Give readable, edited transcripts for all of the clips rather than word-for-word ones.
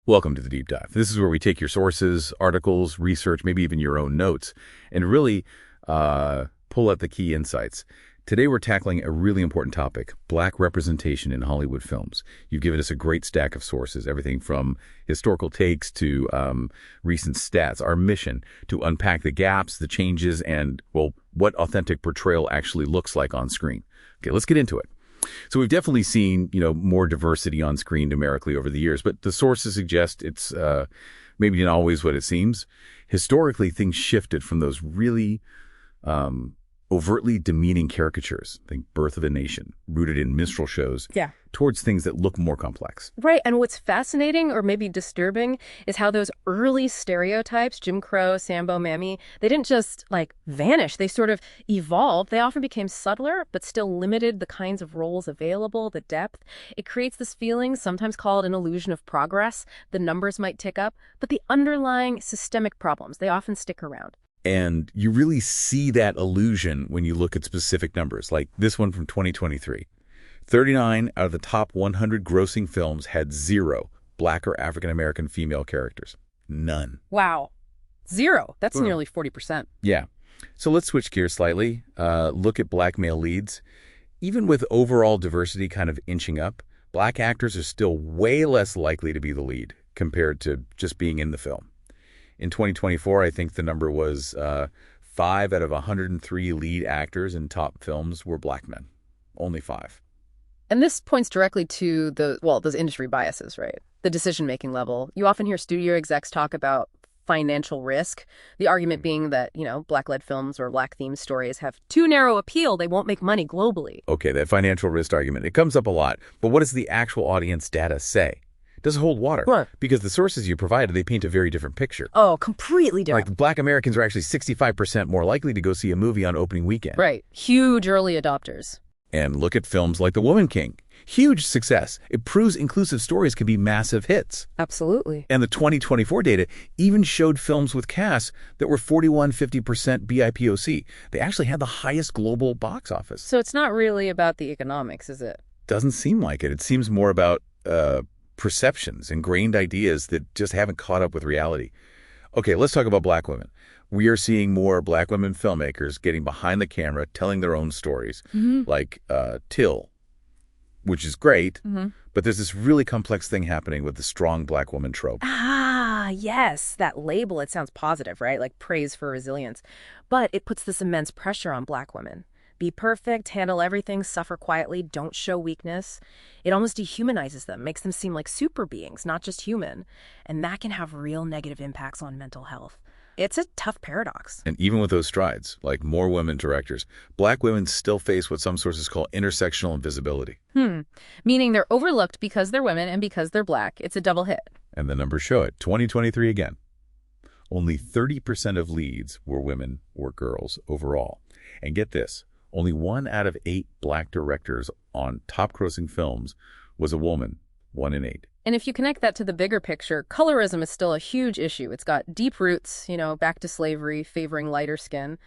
Welcome to the Deep Dive. This is where we take your sources, articles, research, maybe even your own notes, and really pull out the key insights. Today we're tackling a really important topic, Black representation in Hollywood films. You've given us a great stack of sources, everything from historical takes to recent stats. Our mission to unpack the gaps, the changes, and, well, what authentic portrayal actually looks like on screen. Okay, let's get into it. So we've definitely seen, more diversity on screen numerically over the years, but the sources suggest it's maybe not always what it seems. Historically, things shifted from those really overtly demeaning caricatures, think Birth of a Nation, rooted in minstrel shows, towards things that look more complex. Right, and what's fascinating or maybe disturbing is how those early stereotypes, Jim Crow, Sambo, Mammy, they didn't just, vanish. They sort of evolved. They often became subtler, but still limited the kinds of roles available, the depth. It creates this feeling, sometimes called an illusion of progress. The numbers might tick up, but the underlying systemic problems, they often stick around. And you really see that illusion when you look at specific numbers, like this one from 2023. 39 out of the top 100 grossing films had 0 Black or African-American female characters. None. Wow. 0. That's nearly 40%. Yeah. So let's switch gears slightly. Look at Black male leads. Even with overall diversity kind of inching up, Black actors are still way less likely to be the lead compared to just being in the film. In 2024, I think the number was 5 out of 103 lead actors in top films were Black men. Only 5. And this points directly to those industry biases, right? The decision-making level. You often hear studio execs talk about financial risk, the argument being that, Black-led films or Black-themed stories have too narrow appeal, they won't make money globally. Okay, that financial risk argument, it comes up a lot. But what does the actual audience data say? Doesn't hold water. Right. Because the sources you provided, they paint a very different picture. Oh, completely different. Like Black Americans are actually 65% more likely to go see a movie on opening weekend. Right. Huge early adopters. And look at films like The Woman King. Huge success. It proves inclusive stories can be massive hits. Absolutely. And the 2024 data even showed films with casts that were 41-50% BIPOC. They actually had the highest global box office. So it's not really about the economics, is it? Doesn't seem like it. It seems more about perceptions, ingrained ideas that just haven't caught up with reality. Okay, let's talk about Black women. We are seeing more Black women filmmakers getting behind the camera, telling their own stories, like Till, which is great, but there's this really complex thing happening with the strong Black woman trope. Ah, yes, that label, it sounds positive, right? Like praise for resilience. But it puts this immense pressure on Black women. Be perfect, handle everything, suffer quietly, don't show weakness. It almost dehumanizes them, makes them seem like super beings, not just human. And that can have real negative impacts on mental health. It's a tough paradox. And even with those strides, like more women directors, Black women still face what some sources call intersectional invisibility. Meaning they're overlooked because they're women and because they're Black. It's a double hit. And the numbers show it. 2023 again. Only 30% of leads were women or girls overall. And get this. Only 1 out of 8 Black directors on top-grossing films was a woman, 1 in 8. And if you connect that to the bigger picture, colorism is still a huge issue. It's got deep roots, back to slavery, favoring lighter skin.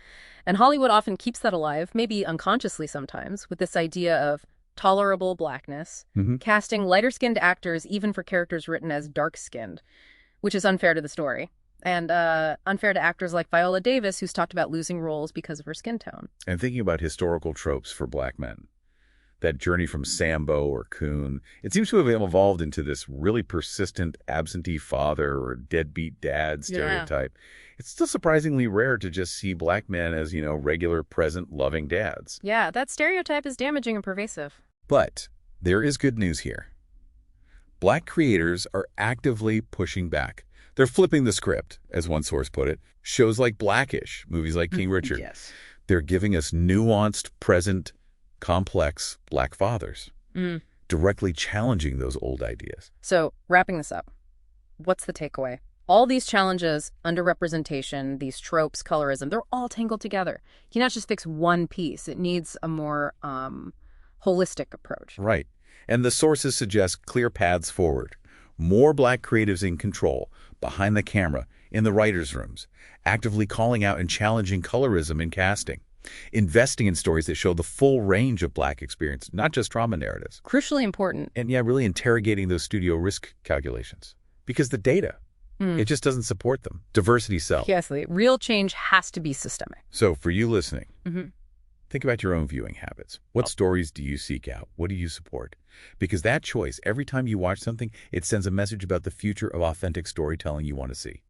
And Hollywood often keeps that alive, maybe unconsciously sometimes, with this idea of tolerable Blackness, casting lighter-skinned actors even for characters written as dark-skinned, which is unfair to the story. And unfair to actors like Viola Davis, who's talked about losing roles because of her skin tone. And thinking about historical tropes for Black men, that journey from Sambo or Coon, it seems to have evolved into this really persistent absentee father or deadbeat dad stereotype. It's still surprisingly rare to just see Black men as, regular, present, loving dads. Yeah, that stereotype is damaging and pervasive. But there is good news here. Black creators are actively pushing back. They're flipping the script, as one source put it. Shows like Blackish, movies like King Richard. Yes. They're giving us nuanced, present, complex Black fathers, directly challenging those old ideas. So, wrapping this up, what's the takeaway? All these challenges, underrepresentation, these tropes, colorism, they're all tangled together. You cannot just fix one piece. It needs a more holistic approach. Right. And the sources suggest clear paths forward. More Black creatives in control, behind the camera, in the writers' rooms, actively calling out and challenging colorism in casting, investing in stories that show the full range of Black experience, not just trauma narratives. Crucially important. And really interrogating those studio risk calculations. because the data, it just doesn't support them. Diversity sells. Yes, Lee. Real change has to be systemic. So for you listening, think about your own viewing habits. What stories do you seek out? What do you support? Because that choice, every time you watch something, it sends a message about the future of authentic storytelling you want to see.